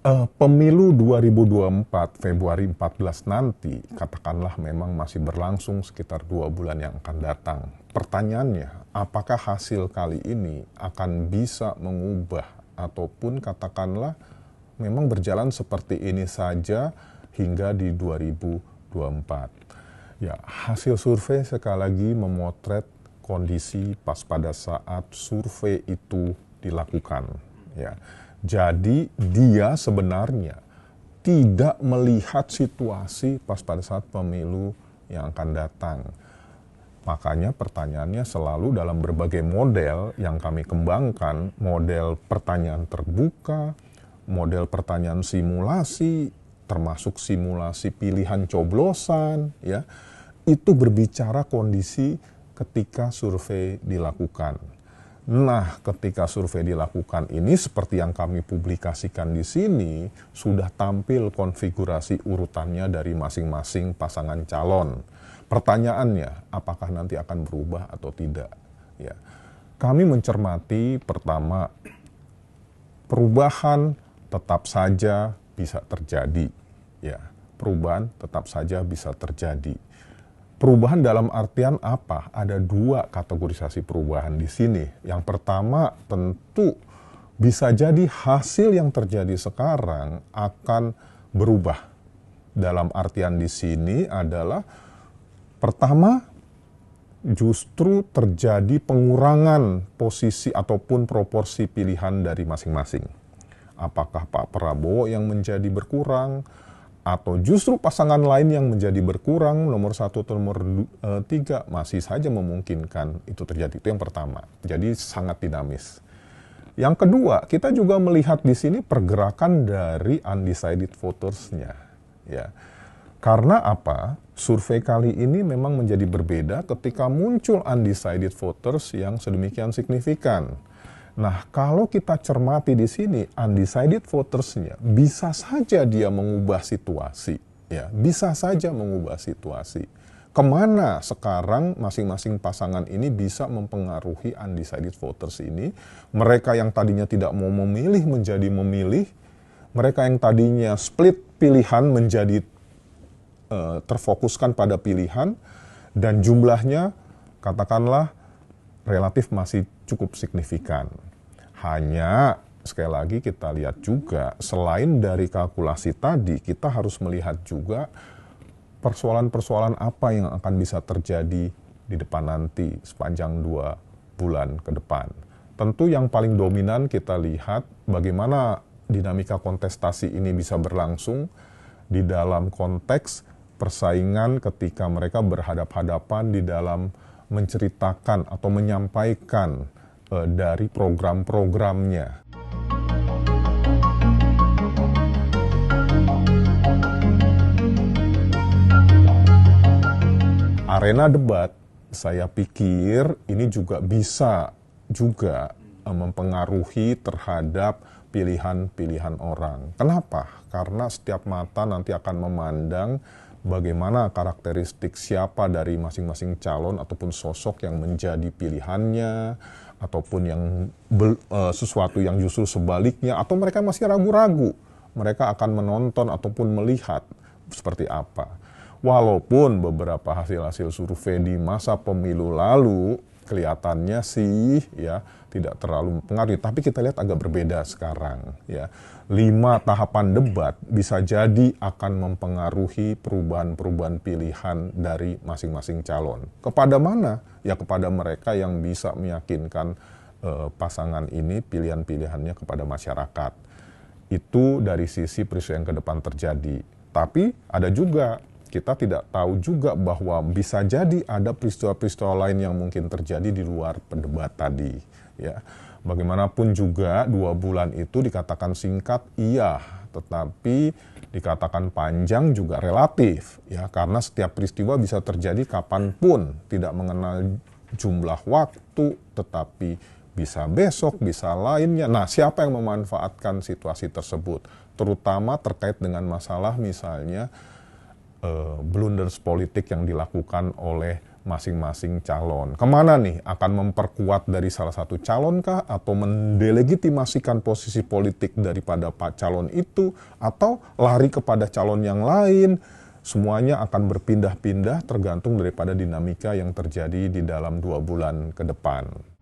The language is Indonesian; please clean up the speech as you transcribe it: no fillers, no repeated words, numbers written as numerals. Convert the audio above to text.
Pemilu 2024 Februari 14 nanti, katakanlah memang masih berlangsung sekitar 2 bulan yang akan datang. Pertanyaannya, apakah hasil kali ini akan bisa mengubah ataupun katakanlah memang berjalan seperti ini saja hingga di 2024? Ya, hasil survei sekali lagi memotret kondisi pas pada saat survei itu dilakukan. Ya, jadi dia sebenarnya tidak melihat situasi pas pada saat pemilu yang akan datang. Makanya pertanyaannya selalu dalam berbagai model yang kami kembangkan, model pertanyaan terbuka, model pertanyaan simulasi, termasuk simulasi pilihan coblosan, ya, itu berbicara kondisi ketika survei dilakukan. Nah, ketika survei dilakukan ini seperti yang kami publikasikan di sini, sudah tampil konfigurasi urutannya dari masing-masing pasangan calon. Pertanyaannya, apakah nanti akan berubah atau tidak? Ya. Kami mencermati pertama, perubahan tetap saja bisa terjadi. Ya, perubahan tetap saja bisa terjadi. Perubahan dalam artian apa? Ada 2 kategorisasi perubahan di sini. Yang pertama tentu bisa jadi hasil yang terjadi sekarang akan berubah. Dalam artian di sini adalah pertama justru terjadi pengurangan posisi ataupun proporsi pilihan dari masing-masing. Apakah Pak Prabowo yang menjadi berkurang, atau justru pasangan lain yang menjadi berkurang, nomor 1 atau nomor 3 masih saja memungkinkan itu terjadi. Itu yang pertama. Jadi sangat dinamis. Yang kedua, kita juga melihat di sini pergerakan dari undecided voters-nya. Ya. Karena apa? Survei kali ini memang menjadi berbeda ketika muncul undecided voters yang sedemikian signifikan. Nah, kalau kita cermati di sini, undecided voters-nya bisa saja dia mengubah situasi. Ya, bisa saja mengubah situasi. Kemana sekarang masing-masing pasangan ini bisa mempengaruhi undecided voters ini? Mereka yang tadinya tidak mau memilih menjadi memilih. Mereka yang tadinya split pilihan menjadi terfokuskan pada pilihan. Dan jumlahnya, katakanlah, relatif masih cukup signifikan. Hanya sekali lagi kita lihat juga selain dari kalkulasi tadi, kita harus melihat juga persoalan-persoalan apa yang akan bisa terjadi di depan nanti sepanjang 2 bulan ke depan. Tentu yang paling dominan kita lihat bagaimana dinamika kontestasi ini bisa berlangsung di dalam konteks persaingan ketika mereka berhadap-hadapan di dalam menceritakan atau menyampaikan dari program-programnya. Arena debat, saya pikir ini juga bisa juga mempengaruhi terhadap pilihan-pilihan orang. Kenapa? Karena setiap mata nanti akan memandang bagaimana karakteristik siapa dari masing-masing calon ataupun sosok yang menjadi pilihannya, ataupun yang sesuatu yang justru sebaliknya, atau mereka masih ragu-ragu. Mereka akan menonton ataupun melihat seperti apa. Walaupun beberapa hasil-hasil survei di masa pemilu lalu kelihatannya sih ya tidak terlalu mempengaruhi, tapi kita lihat agak berbeda sekarang ya. 5 tahapan debat bisa jadi akan mempengaruhi perubahan-perubahan pilihan dari masing-masing calon. Kepada mana? Ya kepada mereka yang bisa meyakinkan pasangan ini pilihan-pilihannya kepada masyarakat. Itu dari sisi peristiwa yang ke depan terjadi. Tapi ada juga kita tidak tahu juga bahwa bisa jadi ada peristiwa-peristiwa lain yang mungkin terjadi di luar pendebat tadi. Ya, bagaimanapun juga 2 bulan itu dikatakan singkat, iya, tetapi dikatakan panjang juga relatif, ya, karena setiap peristiwa bisa terjadi kapanpun, tidak mengenal jumlah waktu, tetapi bisa besok, bisa lainnya. Nah, siapa yang memanfaatkan situasi tersebut? Terutama terkait dengan masalah misalnya blunders politik yang dilakukan oleh masing-masing calon. Kemana nih? Akan memperkuat dari salah satu calon kah? Atau mendelegitimasikan posisi politik daripada pak calon itu? Atau lari kepada calon yang lain? Semuanya akan berpindah-pindah tergantung daripada dinamika yang terjadi di dalam 2 bulan ke depan.